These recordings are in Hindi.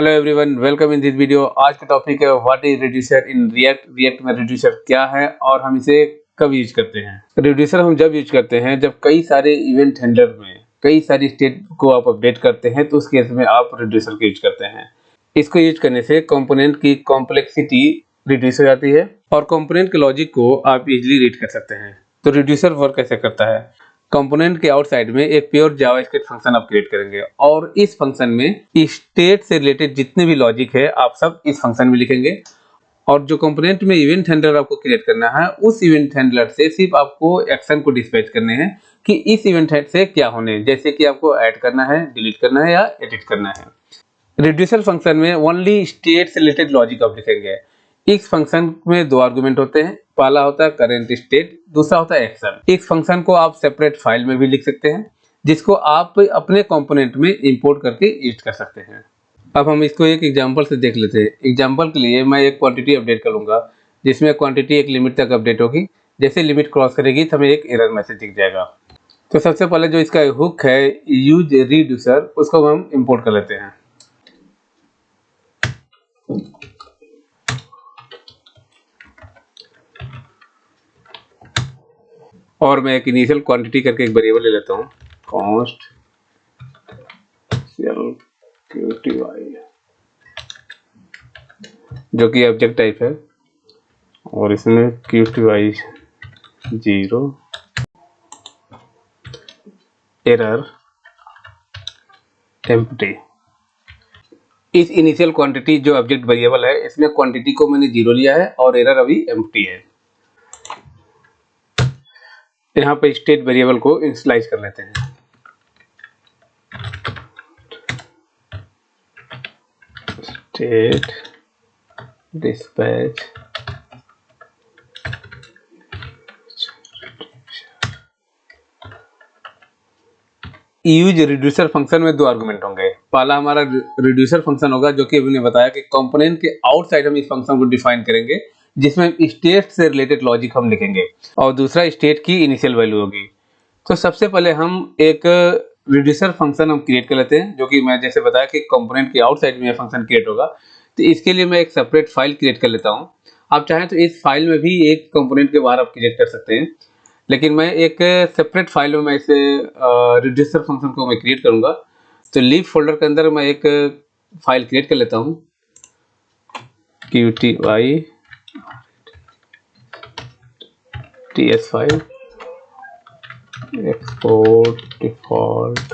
Hello everyone, welcome in this video. आज का टॉपिक है what is reducer in React में रिड्यूसर क्या है और हम इसे कब यूज करते हैं। रिड्यूसर हम जब यूज करते हैं जब कई सारे इवेंट हैंडलर में कई सारी स्टेट को आप अपडेट करते हैं, तो उस केस में आप रिड्यूसर का यूज करते हैं। इसको यूज करने से कंपोनेंट की कॉम्प्लेक्सिटी रिड्यूस हो जाती है और कंपोनेंट के लॉजिक को आप इजीली रीड कर सकते हैं। तो रिड्यूसर वर्क कैसे करता है? कंपोनेंट के आउटसाइड में एक प्योर जावास्क्रिप्ट फंक्शन आप क्रिएट करेंगे और इस फंक्शन में स्टेट से रिलेटेड जितने भी लॉजिक है आप सब इस फंक्शन में लिखेंगे। और जो कंपोनेंट में इवेंट हैंडलर आपको क्रिएट करना है, उस इवेंट हैंडलर से सिर्फ आपको एक्शन को डिस्पैच करने हैं कि इस इवेंट से क्या होने, जैसे कि आपको ऐड करना है, डिलीट करना है या एडिट करना है। रिड्यूसर फंक्शन में ओनली स्टेट से रिलेटेड लॉजिक आप लिखेंगे। इस फंक्शन में दो आर्गुमेंट होते हैं, पहला होता है करेंट स्टेट, दूसरा होता है एक्शन। इस फंक्शन को आप सेपरेट फाइल में भी लिख सकते हैं, जिसको आप अपने कंपोनेंट में इंपोर्ट करके यूज कर सकते हैं। अब हम इसको एक एग्जांपल से देख लेते हैं। एग्जांपल के लिए मैं एक क्वांटिटी अपडेट करूंगा, जिसमें क्वांटिटी एक लिमिट तक अपडेट होगी। जैसे लिमिट क्रॉस करेगी तो हमें एक एरर मैसेज दिख जाएगा। तो सबसे पहले जो इसका हुक है यूज रिड्यूसर, उसको हम इंपोर्ट कर लेते हैं। और मैं एक इनिशियल क्वांटिटी करके एक वेरिएबल ले लेता हूँ, कॉस्ट QTY, जो कि ऑब्जेक्ट टाइप है, और इसमें QTY 0 एरर एम्प्टी। इस इनिशियल क्वांटिटी जो ऑब्जेक्ट वेरिएबल है, इसमें क्वांटिटी को मैंने 0 लिया है और एरर अभी एम्प्टी है। यहाँ पे स्टेट वेरिएबल को इनिशियलाइज कर लेते हैं। State dispatch use reducer function में दो आर्गुमेंट होंगे। पहला हमारा रिड्यूसर फंक्शन होगा, जो कि अभी ने बताया कि कंपोनेंट के आउटसाइड हम इस फंक्शन को डिफाइन करेंगे, जिसमें स्टेट से रिलेटेड लॉजिक हम लिखेंगे, और दूसरा स्टेट की इनिशियल वैल्यू होगी। तो सबसे पहले हम एक रिड्यूसर फंक्शन हम क्रिएट कर लेते हैं, जो कि मैं जैसे बताया कि कंपोनेंट के आउटसाइड में फंक्शन क्रिएट होगा। तो इसके लिए मैं एक सेपरेट फाइल क्रिएट कर लेता हूँ। आप चाहें तो इस फाइल में भी एक कंपोनेंट के बाहर आप क्रिएट कर सकते हैं, लेकिन मैं एक सेपरेट फाइल में मैं इसे रिड्यूसर फंक्शन को मैं क्रिएट करूंगा। तो लीव फोल्डर के अंदर मैं एक फाइल क्रिएट कर लेता हूँ, QTY TS file export default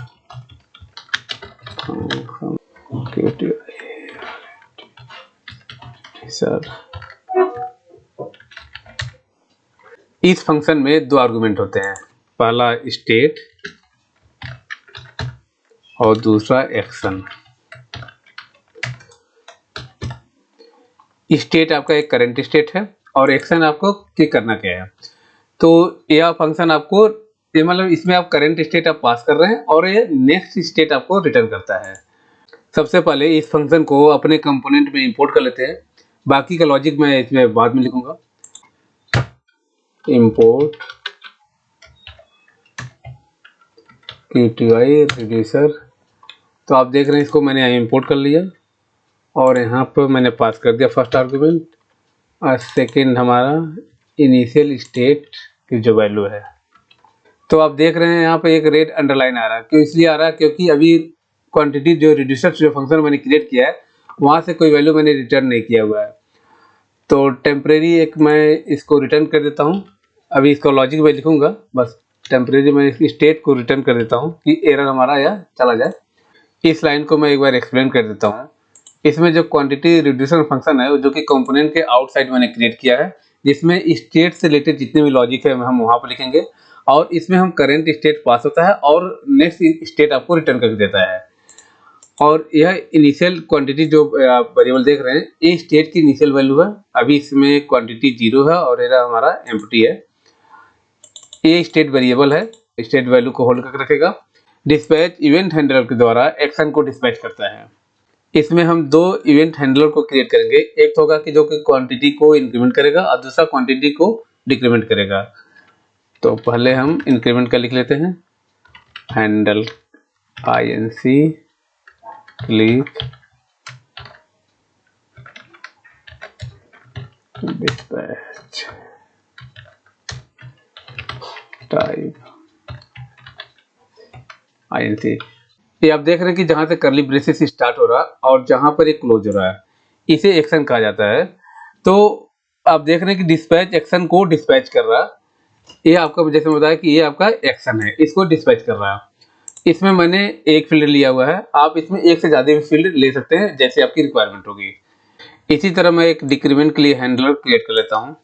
QTY sir. इस फंक्शन में दो आर्गुमेंट होते हैं, पहला स्टेट और दूसरा एक्शन। स्टेट आपका एक करंट स्टेट है और एक्शन आपको क्या करना क्या है। तो यह फंक्शन आपको, ये मतलब इसमें आप करंट स्टेट आप पास कर रहे हैं और ये नेक्स्ट स्टेट आपको रिटर्न करता है। सबसे पहले इस फंक्शन को अपने कंपोनेंट में इंपोर्ट कर लेते हैं। बाकी का लॉजिक मैं इसमें बाद में लिखूंगा। Import QTY reducer. तो आप देख रहे हैं, इसको मैंने इंपोर्ट कर लिया और यहाँ पर मैंने पास कर दिया फर्स्ट आर्गुमेंट, और सेकंड हमारा इनिशियल स्टेट की जो वैल्यू है। तो आप देख रहे हैं यहाँ पे एक रेड अंडरलाइन आ रहा है। क्यों इसलिए आ रहा है? क्योंकि अभी क्वांटिटी जो रिड्यूसर जो फंक्शन मैंने क्रिएट किया है, वहाँ से कोई वैल्यू मैंने रिटर्न नहीं किया हुआ है। तो टेम्परेरी एक मैं इसको रिटर्न कर देता हूँ। अभी इसका लॉजिक मैं लिखूंगा, बस टेम्परेरी मैं इसकी स्टेट को रिटर्न कर देता हूँ कि एरर हमारा यह चला जाए। इस लाइन को मैं एक बार एक्सप्लेन कर देता हूँ। इसमें जो क्वांटिटी रिड्यूसर फंक्शन है, जो कि कंपोनेंट के आउटसाइड मैंने क्रिएट किया है, जिसमें स्टेट से रिलेटेड जितने भी लॉजिक है हम वहाँ पर लिखेंगे, और इसमें हम करंट स्टेट पास होता है और नेक्स्ट स्टेट आपको रिटर्न करके देता है। और यह इनिशियल क्वांटिटी जो आप वेरिएबल देख रहे हैं, ये स्टेट की इनिशियल वैल्यू है। अभी इसमें क्वांटिटी 0 है और ये हमारा एम्प्टी है। ये स्टेट वेरिएबल है, स्टेट वैल्यू को होल्ड करके रखेगा। डिस्पैच इवेंट हैंडलर के द्वारा एक्शन को डिस्पैच करता है। इसमें हम दो इवेंट हैंडलर को क्रिएट करेंगे। एक तो होगा कि जो कि क्वांटिटी को इंक्रीमेंट करेगा और दूसरा क्वांटिटी को डिक्रीमेंट करेगा। तो पहले हम इंक्रीमेंट का लिख लेते हैं, handle INC click dispatch type inc। ये आप देख रहे हैं कि जहां से करली ब्रेसेस स्टार्ट हो रहा है और जहां पर ये क्लोज हो रहा है, इसे एक्शन कहा जाता है। तो आप देख रहे हैं कि डिस्पैच एक्शन को डिस्पैच कर रहा है। ये आपका जैसे बताया कि ये आपका एक्शन है, इसको डिस्पैच कर रहा है। इसमें मैंने एक फील्ड लिया हुआ है, आप इसमें एक से ज़्यादा भी फील्ड ले सकते हैं जैसे आपकी रिक्वायरमेंट होगी। इसी तरह मैं एक डिक्रीमेंट के लिए हैंडलर क्रिएट कर लेता हूँ।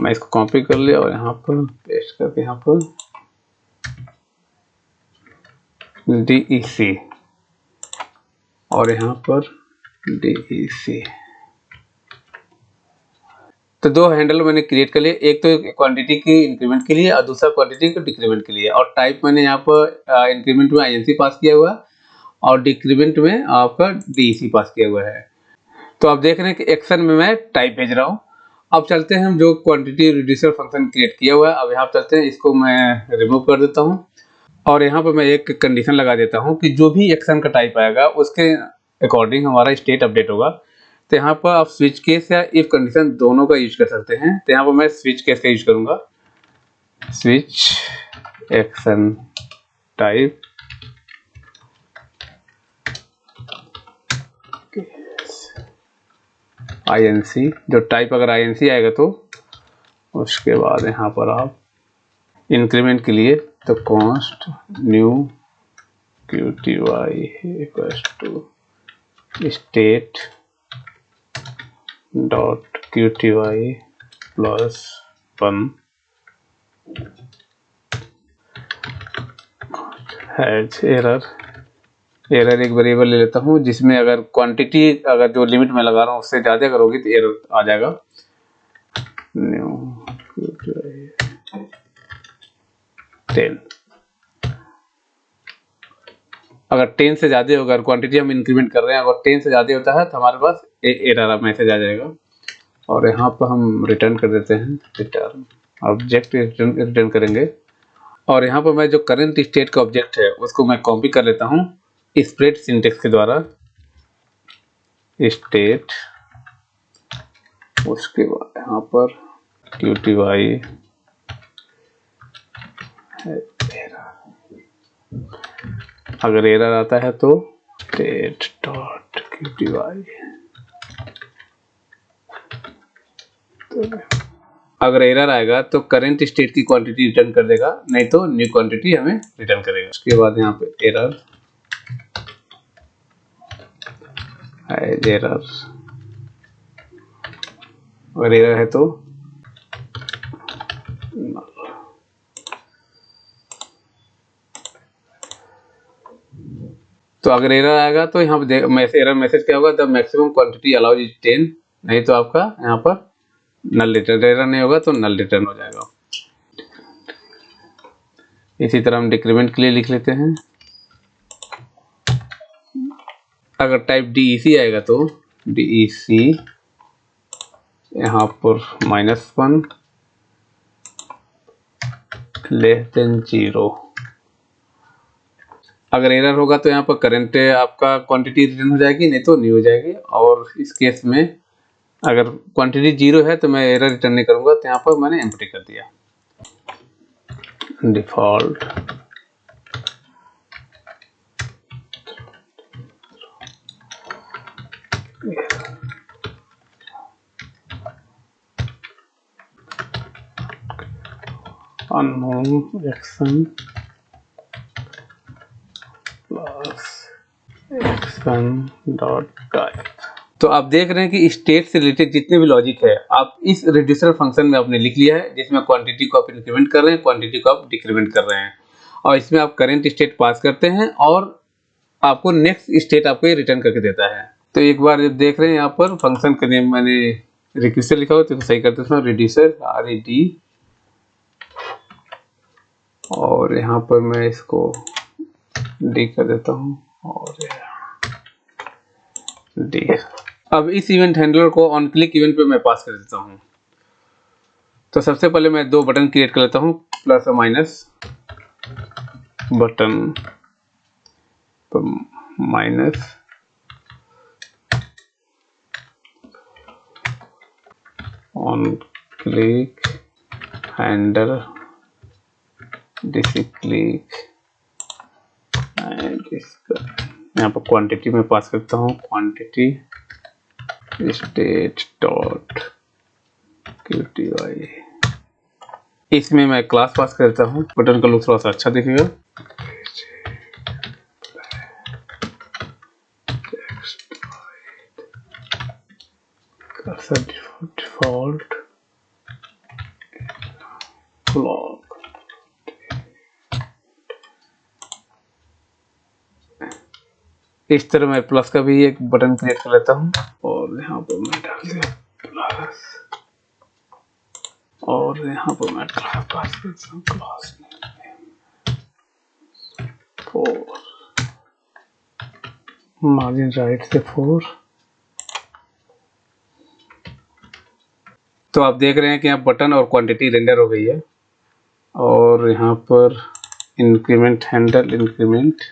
मैं इसको कॉपी कर लिया और यहाँ पर पेस्ट करके यहाँ पर DEC और यहाँ पर DEC। तो दो हैंडल मैंने क्रिएट कर लिए, एक तो क्वांटिटी की इंक्रीमेंट के लिए और दूसरा क्वांटिटी के डिक्रीमेंट के लिए। और टाइप मैंने यहाँ पर इंक्रीमेंट में INC पास किया हुआ और डिक्रीमेंट में आपका DEC पास किया हुआ है। तो आप देख रहे हैं कि एक्शन में मैं टाइप भेज रहा हूँ। अब चलते हैं हम जो क्वांटिटी रिड्यूसर फंक्शन क्रिएट किया हुआ है, अब यहाँ चलते हैं, इसको मैं रिमूव कर देता हूँ और यहाँ पर मैं एक कंडीशन लगा देता हूँ कि जो भी एक्शन का टाइप आएगा उसके अकॉर्डिंग हमारा स्टेट अपडेट होगा। तो यहाँ पर आप स्विच केस या इफ कंडीशन दोनों का यूज कर सकते हैं। तो यहाँ पर मैं स्विच केस का यूज करूँगा, स्विच एक्शन टाइप INC। जो टाइप अगर INC आएगा तो उसके बाद यहाँ पर आप इंक्रीमेंट के लिए तो const new QTY equals to state dot QTY plus 1 has error एक वेरिएबल ले लेता हूँ जिसमें अगर क्वांटिटी अगर जो लिमिट में लगा रहा हूँ उससे ज़्यादा अगर होगी तो एरर आ जाएगा। न्यू QTY 10, अगर 10 से ज़्यादा होगा, अगर क्वांटिटी हम इंक्रीमेंट कर रहे हैं, अगर 10 से ज़्यादा होता है तो हमारे पास एरर मैसेज आ जाएगा। और यहाँ पर हम रिटर्न कर देते हैं, रिटर्न ऑब्जेक्ट रिटर्न करेंगे। और यहाँ पर मैं जो करंट स्टेट का ऑब्जेक्ट है उसको मैं कॉपी कर लेता हूँ स्प्रेड सिंटेक्स के द्वारा, स्टेट, उसके बाद यहाँ पर QTY अगर एरर आता है तो स्टेट डॉट QTY। अगर एरर आएगा तो करंट स्टेट की क्वांटिटी रिटर्न कर देगा, नहीं तो न्यू क्वांटिटी हमें रिटर्न करेगा। उसके बाद यहाँ पे एरर अगर एरर है तो अगर एरर आएगा तो यहाँ पे एरर मैसेज क्या होगा, the maximum quantity allowed is 10, नहीं तो आपका यहाँ पर नल रिटर्न, एरर नहीं होगा तो नल रिटर्न हो जाएगा। इसी तरह हम डिक्रीमेंट के लिए लिख लेते हैं, अगर टाइप DEC आएगा तो DEC यहाँ पर -1 लेस देन 0। अगर एरर होगा तो यहाँ पर करंट आपका क्वांटिटी रिटर्न हो जाएगी, नहीं तो न्यू हो जाएगी। और इस केस में अगर क्वांटिटी 0 है तो मैं एरर रिटर्न नहीं करूँगा, तो यहाँ पर मैंने एम्प्टी कर दिया। Default unknown action plus action dot type. तो आप देख रहे हैं कि स्टेट से रिलेटेड जितने भी लॉजिक है आप इस रिड्यूसर फंक्शन में आपने लिख लिया है, जिसमें क्वांटिटी को आप इंक्रीमेंट कर रहे हैं, क्वांटिटी को आप डिक्रीमेंट कर रहे हैं, और इसमें आप करंट स्टेट पास करते हैं और आपको नेक्स्ट स्टेट आपको ये रिटर्न करके देता है। तो एक बार देख रहे हैं यहाँ पर फंक्शन का नेम मैंने रिक्वेस्टर लिखा हुआ तो सही करते हैं, रिड्यूसर RED, और यहाँ पर मैं इसको D कर देता हूँ और D। अब इस इवेंट हैंडलर को ऑन क्लिक इवेंट पे मैं पास कर देता हूँ। तो सबसे पहले मैं दो बटन क्रिएट कर लेता हूँ, प्लस और माइनस बटन, तो minus on click handle DC click and इसका यहाँ पर क्वांटिटी में पास करता हूँ, क्वांटिटी स्टेट डॉट QTY। इसमें मैं क्लास पास करता हूँ। बटन का लुक थोड़ा सा अच्छा दिखेगा। Default block. इस तरह मैं प्लस का भी एक बटन क्रिएट कर लेता हूँ और यहाँ पर मैं डाल दिया प्लस और यहाँ पर मैं क्लास पास करता हूँ, क्लास 4 मार्जिन राइट से 4। तो आप देख रहे हैं कि यहाँ बटन और क्वांटिटी रेंडर हो गई है और यहाँ पर इंक्रीमेंट हैंडल इंक्रीमेंट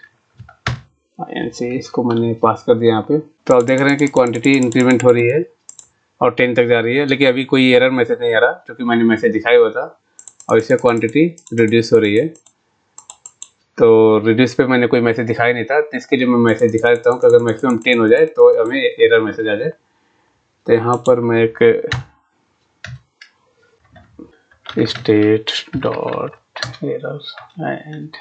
INC इसको मैंने पास कर दिया यहाँ पे। तो आप देख रहे हैं कि क्वांटिटी इंक्रीमेंट हो रही है और 10 तक जा रही है, लेकिन अभी कोई एरर मैसेज नहीं आ रहा क्योंकि मैंने मैसेज दिखाया हुआ था और इससे क्वांटिटी रिड्यूस हो रही है। तो रिड्यूस पे मैंने कोई मैसेज दिखाया नहीं था, तो इसके लिए मैं मैसेज दिखा देता हूँ कि अगर मैक्सिमम 10 हो जाए तो हमें एरर मैसेज आ जाए। तो यहाँ पर मैं एक state dot error and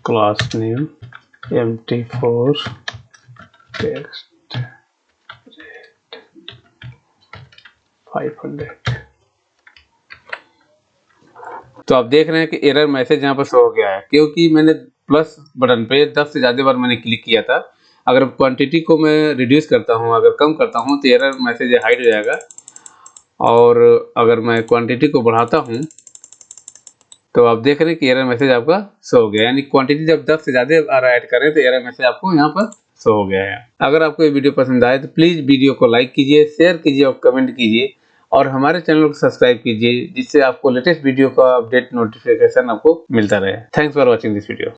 class name empty4 text rate 500। तो आप देख रहे हैं कि एरर मैसेज यहाँ पर शो हो गया है क्योंकि मैंने प्लस बटन पे 10 से ज़्यादा बार मैंने क्लिक किया था। अगर क्वांटिटी को मैं रिड्यूस करता हूँ, अगर कम करता हूँ तो एरर मैसेज हाइड हो जाएगा और अगर मैं क्वांटिटी को बढ़ाता हूँ तो आप देख रहे हैं कि एरर मैसेज आपका शो हो गया। यानी क्वांटिटी जब 10 से ज़्यादा बार ऐड करें तो एरर मैसेज आपको यहाँ पर शो हो गया है। अगर आपको ये वीडियो पसंद आए तो प्लीज़ वीडियो को लाइक कीजिए, शेयर कीजिए और कमेंट कीजिए और हमारे चैनल को सब्सक्राइब कीजिए जिससे आपको लेटेस्ट वीडियो का अपडेट नोटिफिकेशन आपको मिलता रहे। Thanks for watching this video.